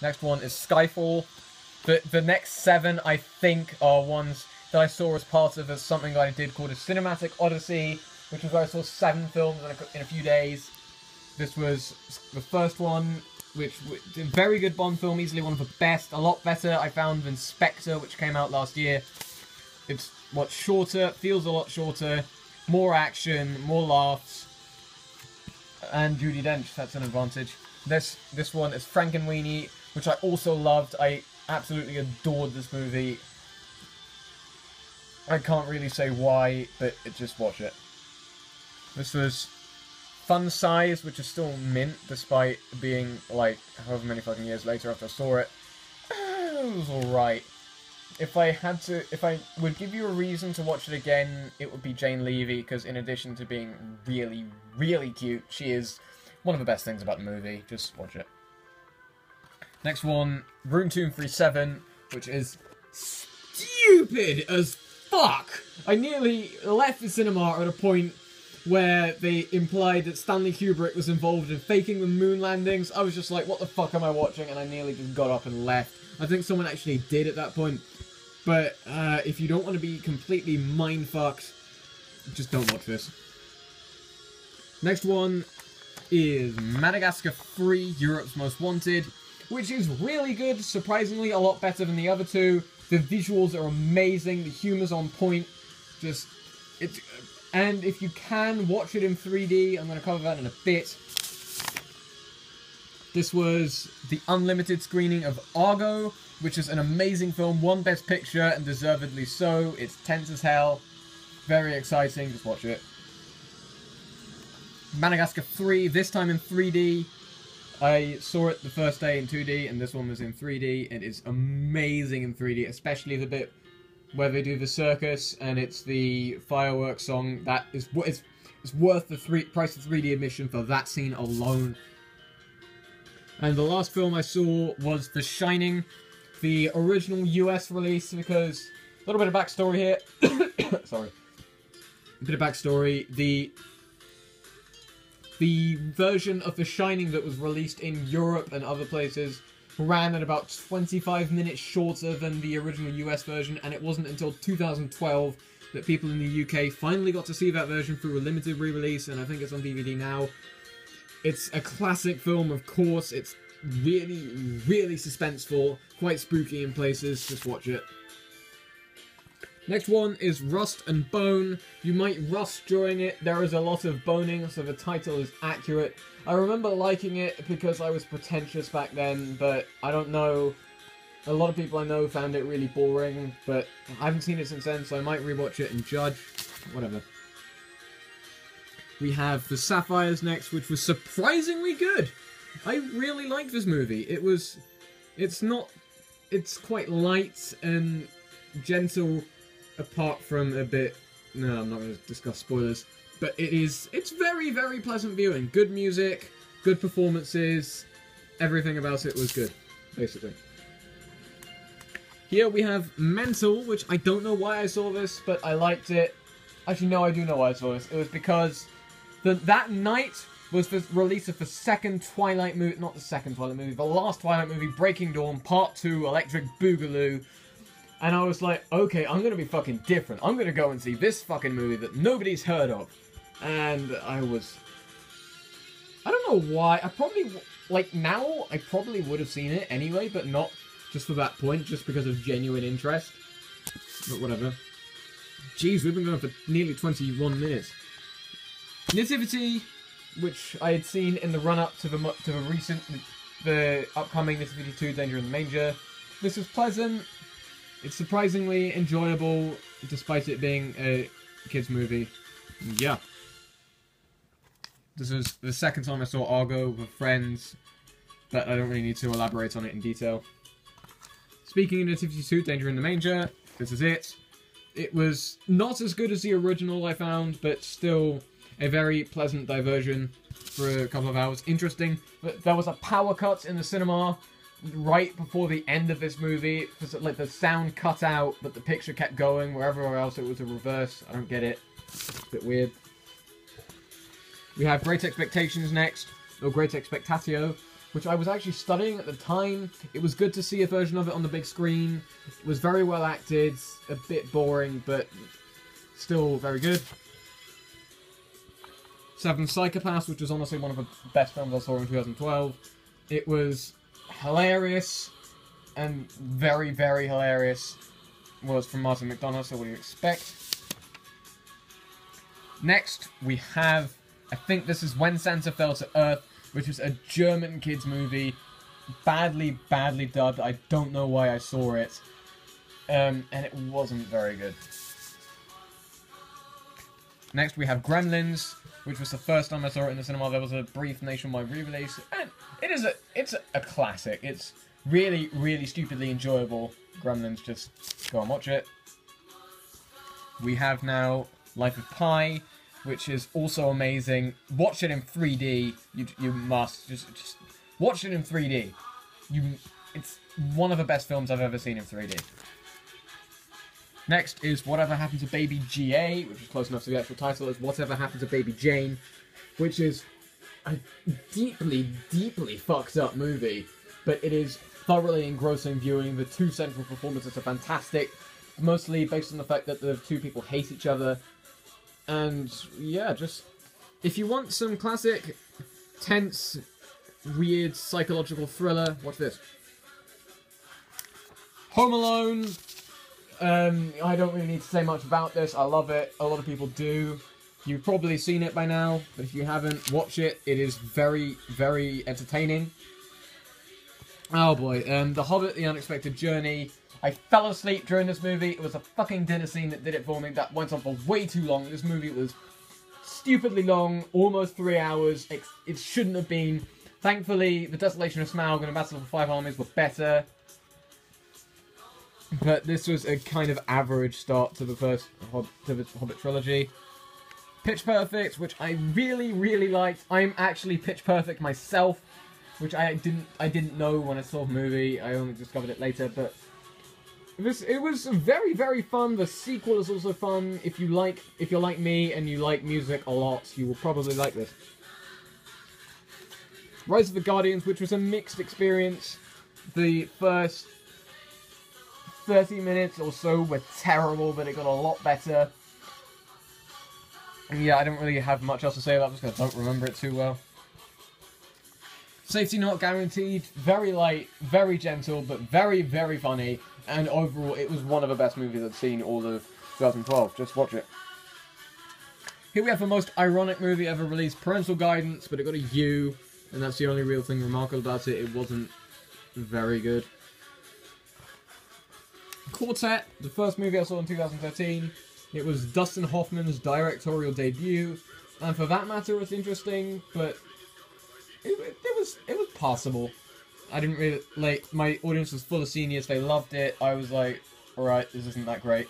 Next one is Skyfall. The next 7, I think, are ones that I saw as part of something that I did called a Cinematic Odyssey, which was where I saw 7 films in a few days. This was the first one, which was a very good Bond film, easily one of the best, a lot better, I found, than Spectre, which came out last year. It's much shorter, feels a lot shorter, more action, more laughs, and Judi Dench, that's an advantage. This one is Frankenweenie, which I also loved. I absolutely adored this movie. I can't really say why, but just watch it. This was Fun Size, which is still mint, despite being, like, however many fucking years later after I saw it. It was alright. If I would give you a reason to watch it again, it would be Jane Levy, because in addition to being really, really cute, she is one of the best things about the movie. Just watch it. Next one, Room 237, which is stupid as fuck! I nearly left the cinema at a point where they implied that Stanley Kubrick was involved in faking the moon landings. I was just like, what the fuck am I watching? And I nearly just got up and left. I think someone actually did at that point. But if you don't want to be completely mind-fucked, just don't watch this. Next one is Madagascar 3, Europe's Most Wanted, which is really good, surprisingly a lot better than the other two. The visuals are amazing, the humor's on point. And if you can, watch it in 3D. I'm going to cover that in a bit. This was the unlimited screening of Argo, which is an amazing film, won Best Picture, and deservedly so. It's tense as hell. Very exciting, just watch it. Madagascar 3, this time in 3D. I saw it the first day in 2D, and this one was in 3D. It is amazing in 3D, especially the bit where they do the circus, and it's the fireworks song. That is it's worth the price of 3D admission for that scene alone. And the last film I saw was The Shining, the original US release, because a little bit of backstory here. Sorry. A bit of backstory. The version of The Shining that was released in Europe and other places ran at about 25 minutes shorter than the original US version, and it wasn't until 2012 that people in the UK finally got to see that version through a limited re-release, and I think it's on DVD now. It's a classic film, of course. It's really, really suspenseful, quite spooky in places. Just watch it. Next one is Rust and Bone. You might rust during it. There is a lot of boning, so the title is accurate. I remember liking it because I was pretentious back then, but I don't know. A lot of people I know found it really boring, but I haven't seen it since then, so I might rewatch it and judge. Whatever. We have The Sapphires next, which was surprisingly good. I really like this movie. It's quite light and gentle, apart from a bit... No, I'm not going to discuss spoilers. But it's very, very pleasant viewing. Good music, good performances, everything about it was good, basically. Here we have Mental, which I don't know why I saw this, but I liked it. Actually, no, I do know why I saw this. It was because that night was the release of the second Twilight movie, not the second Twilight movie, the last Twilight movie, Breaking Dawn, Part 2, Electric Boogaloo. And I was like, okay, I'm gonna be fucking different. I'm gonna go and see this fucking movie that nobody's heard of. And I don't know why. Now, I probably would have seen it anyway, but not just for that point, just because of genuine interest. But whatever. Jeez, we've been going for nearly 21 minutes. Nativity, which I had seen in the run-up to the upcoming Nativity 2, Danger in the Manger. This was pleasant. It's surprisingly enjoyable, despite it being a kids' movie. Yeah. This was the second time I saw Argo with friends, but I don't really need to elaborate on it in detail. Speaking of Nativity 2, Danger in the Manger, this is it. It was not as good as the original, I found, but still a very pleasant diversion for a couple of hours. Interesting, but there was a power cut in the cinema right before the end of this movie. Like, the sound cut out, but the picture kept going, where everywhere else it was a reverse. I don't get it. It's a bit weird. We have Great Expectations next, or Great Expectatio, which I was actually studying at the time. It was good to see a version of it on the big screen. It was very well acted, a bit boring, but still very good. Seven Psychopaths, which was honestly one of the best films I saw in 2012. It was hilarious, and very, very hilarious. Was from Martin McDonagh, so what do you expect? Next, we have, I think this is When Santa Fell to Earth, which is a German kids movie, badly, badly dubbed. I don't know why I saw it, and it wasn't very good. Next, we have Gremlins, which was the first time I saw it in the cinema. There was a brief nationwide re-release, and it's a classic. It's really, really stupidly enjoyable. Gremlins, just go and watch it. We have now Life of Pi, which is also amazing. Watch it in 3D. You must just watch it in 3D. It's one of the best films I've ever seen in 3D. Next is Whatever Happened to Baby G.A., which is close enough to the actual title as Whatever Happened to Baby Jane, which is a deeply, deeply fucked up movie, but it is thoroughly engrossing viewing. The two central performances are fantastic, mostly based on the fact that the two people hate each other. And yeah, just if you want some classic, tense, weird psychological thriller, watch this. Home Alone. I don't really need to say much about this. I love it. A lot of people do. You've probably seen it by now, but if you haven't, watch it. It is very, very entertaining. Oh boy, The Hobbit, The Unexpected Journey. I fell asleep during this movie. It was a fucking dinner scene that did it for me. That went on for way too long. This movie was stupidly long, almost 3 hours. It shouldn't have been. Thankfully, The Desolation of Smaug and A Battle of the Five Armies were better. But this was a kind of average start to the first Hobbit trilogy. Pitch Perfect, which I really, really liked. I'm actually Pitch Perfect myself, which I didn't know when I saw the movie. I only discovered it later, but it was very, very fun. The sequel is also fun. If you're like me and you like music a lot, you will probably like this. Rise of the Guardians, which was a mixed experience. The first 30 minutes or so were terrible, but it got a lot better. And yeah, I don't really have much else to say about this because I don't remember it too well. Safety Not Guaranteed, very light, very gentle, but very, very funny. And overall, it was one of the best movies I've seen all of 2012. Just watch it. Here we have the most ironic movie ever released, Parental Guidance, but it got a U, and that's the only real thing remarkable about it. It wasn't very good. Quartet, the first movie I saw in 2013. It was Dustin Hoffman's directorial debut, and for that matter, it's interesting, but it was passable. I didn't really, like, my audience was full of seniors, they loved it. I was like, alright, this isn't that great.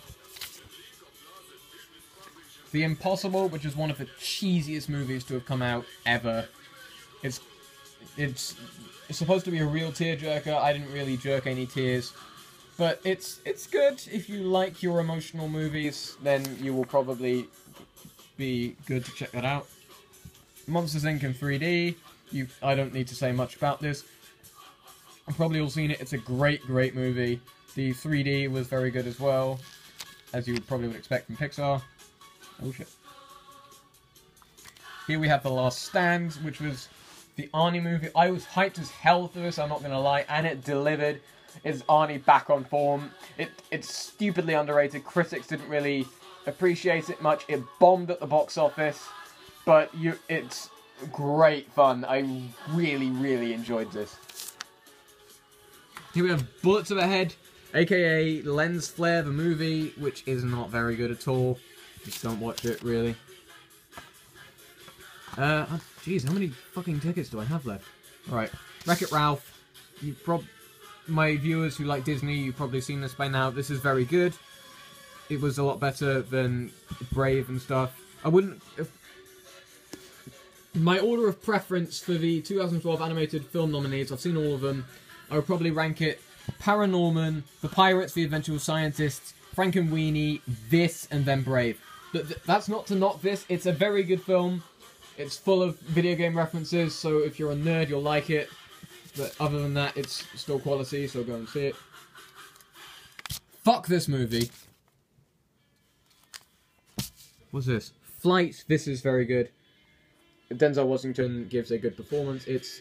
The Impossible, which is one of the cheesiest movies to have come out ever. It's supposed to be a real tearjerker. I didn't really jerk any tears. But it's good. If you like your emotional movies, then you will probably be good to check that out. Monsters Inc. in 3D. I don't need to say much about this. You've probably all seen it. It's a great, great movie. The 3D was very good as well, as you probably would expect from Pixar. Oh shit. Here we have The Last Stand, which was the Arnie movie. I was hyped as hell for this, I'm not going to lie, and it delivered. Is Arnie back on form? It's stupidly underrated. Critics didn't really appreciate it much. It bombed at the box office, but it's great fun. I really, really enjoyed this. Here we have Bullet to the Head, aka Lens Flare the movie, which is not very good at all. Just don't watch it, really. Jeez, how many fucking tickets do I have left? Alright, Wreck-It Ralph. My viewers who like Disney, you've probably seen this by now. This is very good. It was a lot better than Brave and stuff. I wouldn't... My order of preference for the 2012 animated film nominees, I've seen all of them. I would probably rank it Paranorman, The Pirates, The Adventure Scientists, Frankenweenie, this, and then Brave. That's not to knock this. It's a very good film. It's full of video game references, so if you're a nerd, you'll like it. but other than that, it's still quality, so go and see it. Fuck this movie. What's this? Flight. This is very good. Denzel Washington gives a good performance. It's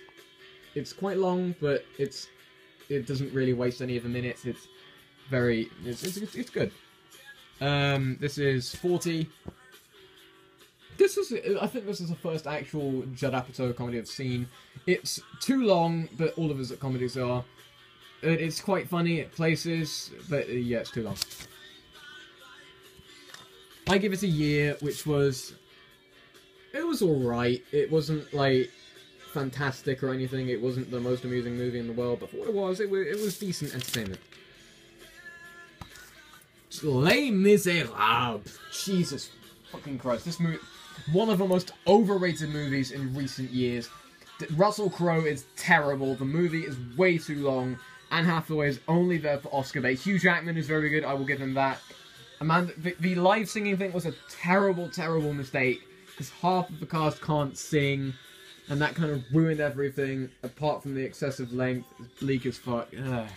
quite long, but it doesn't really waste any of the minutes. It's good. This is 40. I think this is the first actual Judd Apatow comedy I've seen. It's too long, but all of his comedies are. It's quite funny at places, but yeah, it's too long. I give it a year, which was... It was alright. It wasn't, like, fantastic or anything. It wasn't the most amusing movie in the world, but for what it was decent entertainment. Les Miserables. Jesus fucking Christ. This movie... One of the most overrated movies in recent years. Russell Crowe is terrible. The movie is way too long. Anne Hathaway is only there for Oscar bait. Hugh Jackman is very good. I will give him that. Amanda, the live singing thing was a terrible, terrible mistake. Because half of the cast can't sing. And that kind of ruined everything. Apart from the excessive length. It's bleak as fuck. Ugh.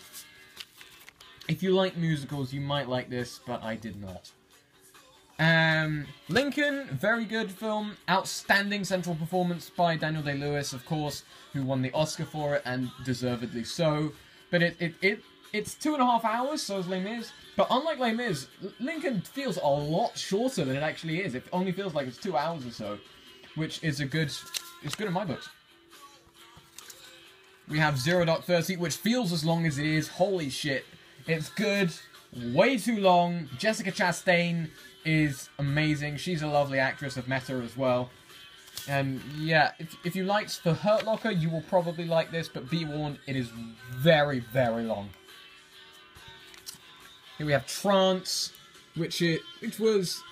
If you like musicals, you might like this. But I did not. Lincoln, very good film. Outstanding central performance by Daniel Day-Lewis, of course, who won the Oscar for it, and deservedly so. But it's 2.5 hours, so is Les Mis. But unlike Les Mis, Lincoln feels a lot shorter than it actually is. It only feels like it's 2 hours or so, which is it's good in my books. We have 0 Dark 30, which feels as long as it is. Holy shit. It's good. Way too long. Jessica Chastain is amazing. She's a lovely actress. I've met her as well. And yeah, if you liked The Hurt Locker, you will probably like this, but be warned, it is very, very long. Here we have Trance, which was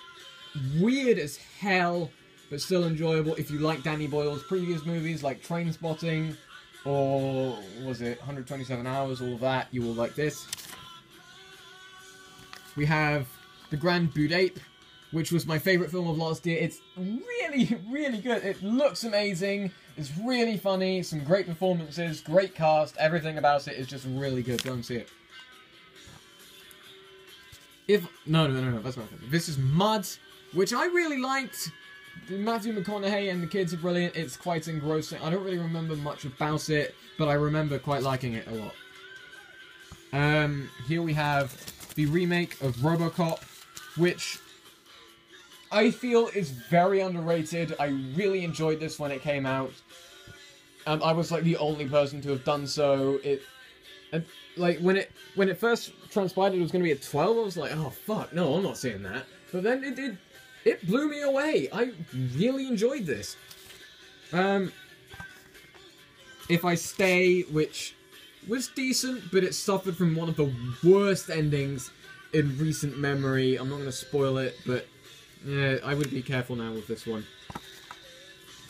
weird as hell, but still enjoyable. If you like Danny Boyle's previous movies, like Trainspotting, or was it 127 Hours, all of that, you will like this. We have The Grand Boot Ape, which was my favourite film of last year. It's really, really good. It looks amazing. It's really funny. Some great performances, great cast. Everything about it is just really good. Go and see it. No, that's not it. This is Mud, which I really liked. Matthew McConaughey and the kids are brilliant. It's quite engrossing. I don't really remember much about it, but I remember quite liking it a lot. Here we have the remake of Robocop, which I feel is very underrated. I really enjoyed this when it came out. I was like the only person to have done so. Like when it first transpired it was going to be at 12, I was like, oh fuck, no, I'm not seeing that. But then it blew me away. I really enjoyed this. If I Stay, which was decent, but it suffered from one of the worst endings in recent memory. I'm not going to spoil it, but yeah, I would be careful now with this one.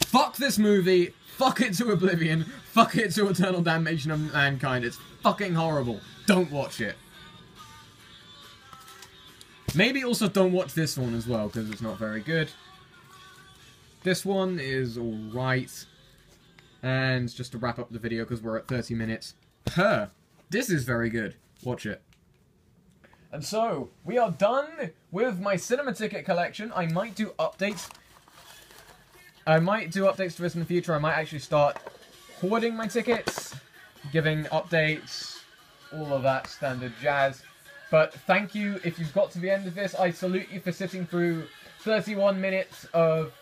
Fuck this movie. Fuck it to oblivion. Fuck it to eternal damnation of mankind. It's fucking horrible. Don't watch it. Maybe also don't watch this one as well, because it's not very good. This one is alright. And just to wrap up the video, because we're at 30 minutes. This is very good. Watch it. And so, we are done with my cinema ticket collection. I might do updates. I might do updates to this in the future. I might actually start hoarding my tickets, giving updates, all of that standard jazz. But thank you if you've got to the end of this. I salute you for sitting through 31 minutes of